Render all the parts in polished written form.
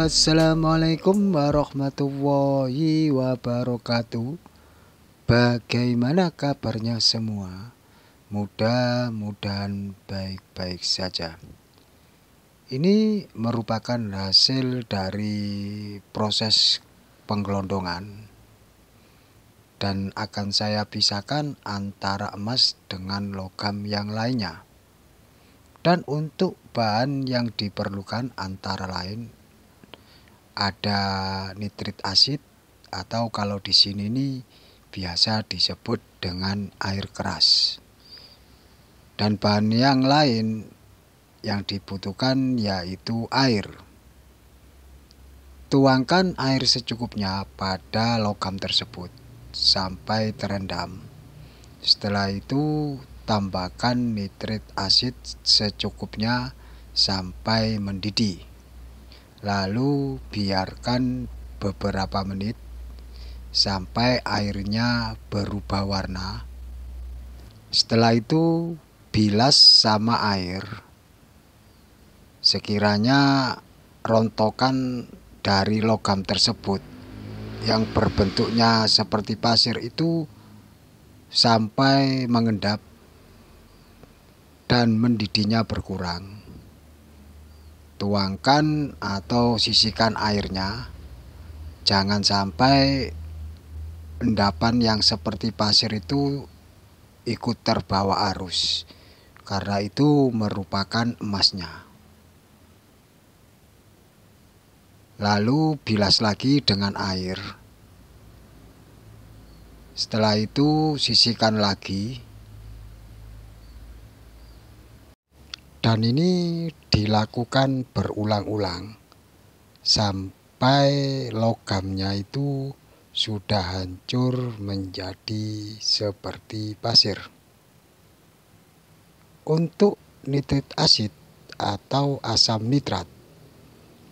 Assalamualaikum warahmatullahi wabarakatuh. Bagaimana kabarnya semua? Mudah-mudahan baik-baik saja. Ini merupakan hasil dari proses penggelondongan dan akan saya pisahkan antara emas dengan logam yang lainnya. Dan untuk bahan yang diperlukan antara lain ada nitrit asid atau kalau di sini nih biasa disebut dengan air keras. Dan bahan yang lain yang dibutuhkan yaitu air. Tuangkan air secukupnya pada logam tersebut sampai terendam. Setelah itu tambahkan nitrit asid secukupnya sampai mendidih. Lalu biarkan beberapa menit sampai airnya berubah warna. Setelah itu bilas sama air. Sekiranya rontokan dari logam tersebut yang berbentuknya seperti pasir itu sampai mengendap dan mendidihnya berkurang. Tuangkan atau sisihkan airnya. Jangan sampai endapan yang seperti pasir itu ikut terbawa arus, karena itu merupakan emasnya. Lalu bilas lagi dengan air. Setelah itu sisihkan lagi. Dan ini dilakukan berulang-ulang sampai logamnya itu sudah hancur menjadi seperti pasir. Untuk nitrit asid atau asam nitrat,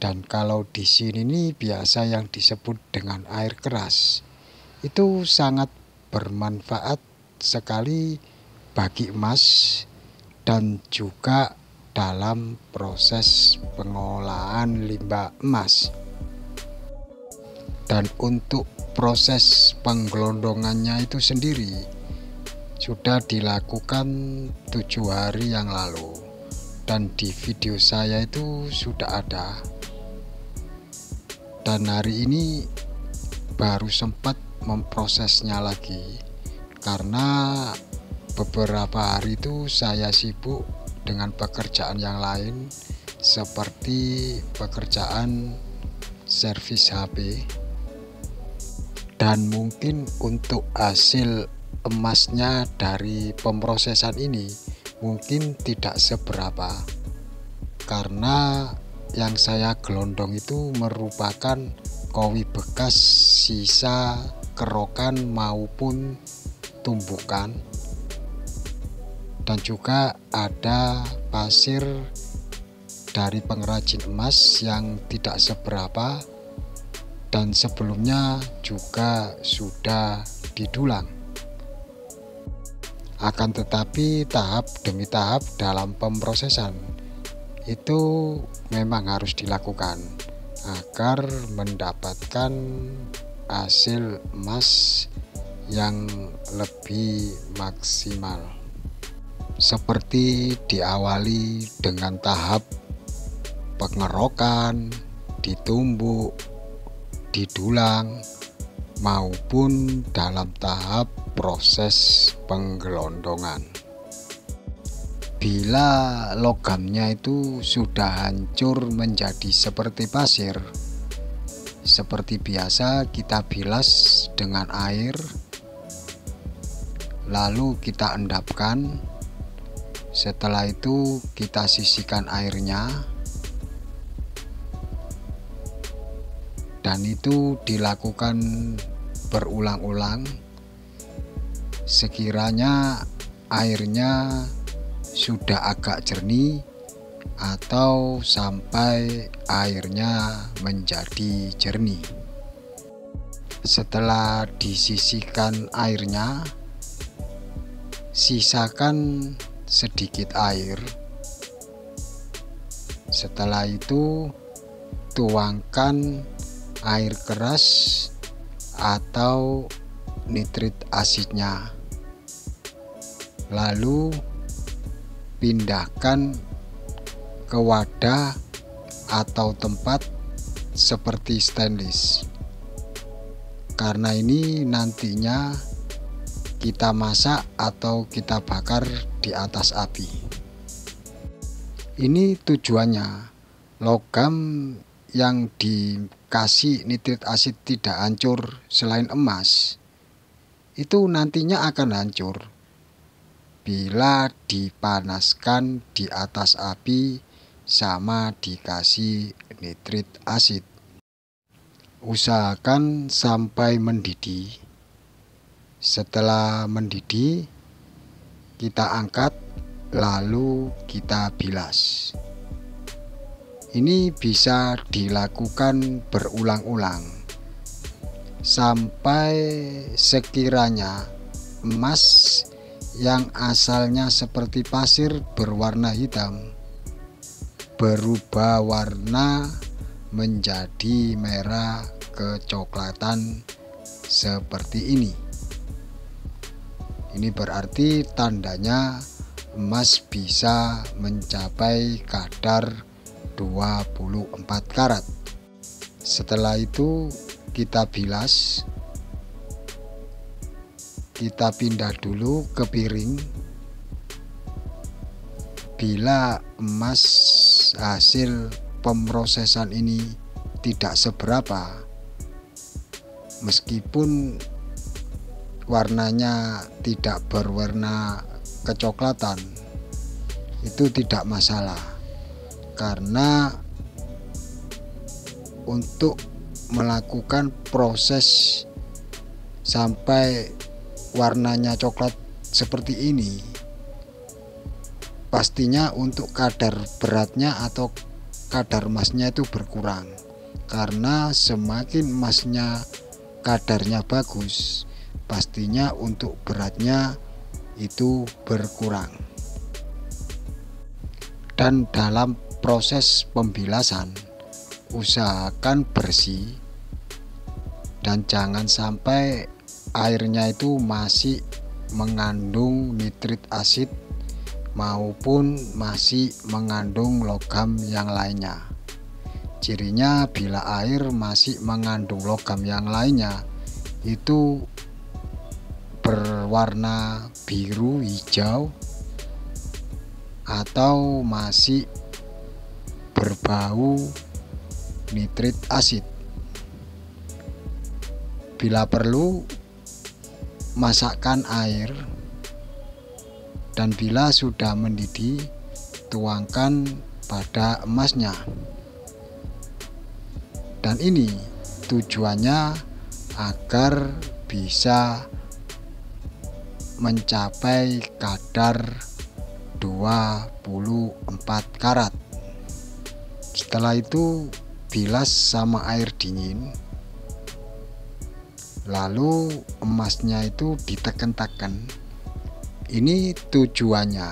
dan kalau di sini nih biasa yang disebut dengan air keras, itu sangat bermanfaat sekali bagi emas dan juga dalam proses pengolahan limbah emas. Dan untuk proses penggelondongannya itu sendiri sudah dilakukan 7 hari yang lalu, dan di video saya itu sudah ada. Dan hari ini baru sempat memprosesnya lagi karena beberapa hari itu saya sibuk dengan pekerjaan yang lain seperti pekerjaan servis HP, dan mungkin untuk hasil emasnya dari pemrosesan ini mungkin tidak seberapa, karena yang saya gelondong itu merupakan kowi bekas sisa kerokan maupun tumbukan, dan juga ada pasir dari pengrajin emas yang tidak seberapa, dan sebelumnya juga sudah didulang. Akan tetapi tahap demi tahap dalam pemrosesan itu memang harus dilakukan agar mendapatkan hasil emas yang lebih maksimal. Seperti diawali dengan tahap pengerokan, ditumbuk, didulang, maupun dalam tahap proses penggelondongan. Bila logamnya itu sudah hancur menjadi seperti pasir, seperti biasa kita bilas dengan air, lalu kita endapkan. Setelah itu kita sisihkan airnya, dan itu dilakukan berulang-ulang. Sekiranya airnya sudah agak jernih atau sampai airnya menjadi jernih. Setelah disisihkan airnya, sisakan sedikit air. Setelah itu tuangkan air keras atau nitrit asidnya, lalu pindahkan ke wadah atau tempat seperti stainless. Karena ini nantinya kita masak atau kita bakar di atas api. Ini tujuannya logam yang dikasih nitrit asid tidak hancur selain emas, itu nantinya akan hancur bila dipanaskan di atas api sama dikasih nitrit asid. Usahakan sampai mendidih. Setelah mendidih, kita angkat lalu kita bilas. Ini bisa dilakukan berulang-ulang sampai sekiranya emas yang asalnya seperti pasir berwarna hitam berubah warna menjadi merah kecoklatan seperti ini. Ini berarti tandanya emas bisa mencapai kadar 24 karat. Setelah itu kita bilas, kita pindah dulu ke piring. Bila emas hasil pemrosesan ini tidak seberapa, meskipun warnanya tidak berwarna kecoklatan, itu tidak masalah, karena untuk melakukan proses sampai warnanya coklat seperti ini, pastinya untuk kadar beratnya atau kadar emasnya itu berkurang, karena semakin emasnya kadarnya bagus, pastinya untuk beratnya itu berkurang. Dan dalam proses pembilasan usahakan bersih dan jangan sampai airnya itu masih mengandung nitrit asid maupun masih mengandung logam yang lainnya. Cirinya bila air masih mengandung logam yang lainnya itu berwarna biru hijau atau masih berbau nitrit asid. Bila perlu, masakkan air, dan bila sudah mendidih, tuangkan pada emasnya. Dan ini tujuannya agar bisa mencapai kadar 24 karat. Setelah itu bilas sama air dingin, lalu emasnya itu diteken-teken. Ini tujuannya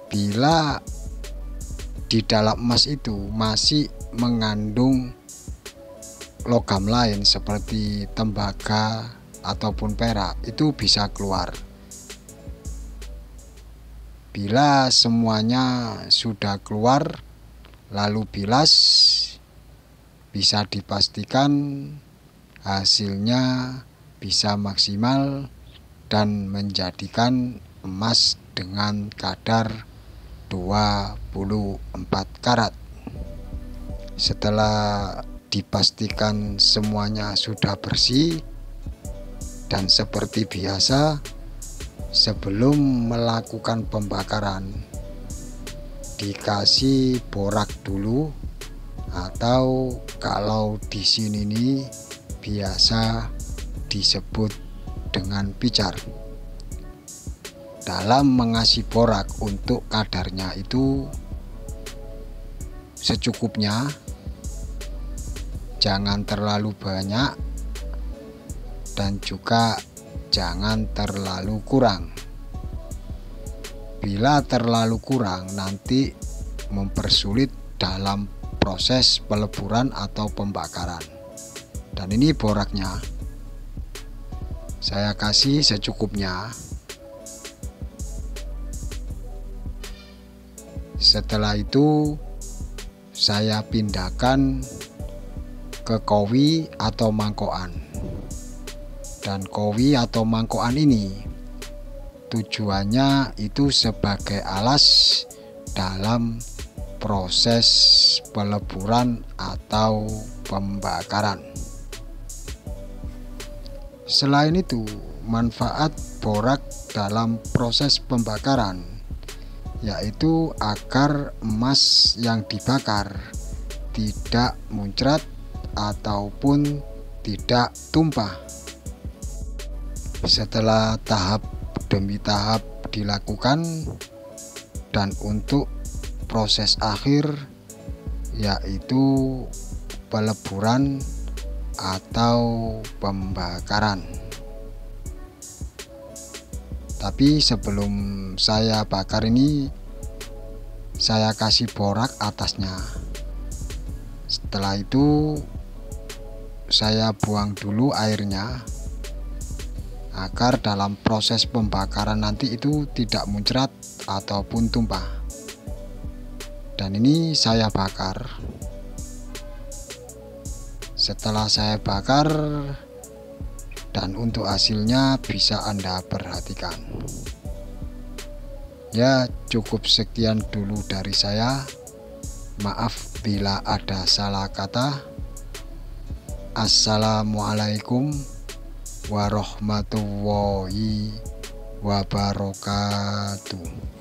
bila di dalam emas itu masih mengandung logam lain seperti tembaga ataupun perak, itu bisa keluar. Bila semuanya sudah keluar lalu bilas, bisa dipastikan hasilnya bisa maksimal dan menjadikan emas dengan kadar 24 karat. Setelah dipastikan semuanya sudah bersih dan seperti biasa, sebelum melakukan pembakaran dikasih borak dulu, atau kalau di sini nih biasa disebut dengan picar. Dalam mengasih borak untuk kadarnya itu secukupnya, jangan terlalu banyak dan juga jangan terlalu kurang. Bila terlalu kurang nanti mempersulit dalam proses peleburan atau pembakaran. Dan ini boraknya saya kasih secukupnya. Setelah itu saya pindahkan ke kowi atau mangkokan. Dan kowi atau mangkokan ini tujuannya itu sebagai alas dalam proses peleburan atau pembakaran. Selain itu, manfaat borak dalam proses pembakaran yaitu agar emas yang dibakar tidak muncrat ataupun tidak tumpah. Setelah tahap demi tahap dilakukan, dan untuk proses akhir yaitu peleburan atau pembakaran. Tapi sebelum saya bakar ini, saya kasih borak atasnya. Setelah itu saya buang dulu airnya agar dalam proses pembakaran nanti itu tidak muncrat ataupun tumpah. Dan ini saya bakar. Setelah saya bakar, dan untuk hasilnya bisa Anda perhatikan. Ya, cukup sekian dulu dari saya. Maaf bila ada salah kata. Assalamualaikum warahmatullahi wabarakatuh.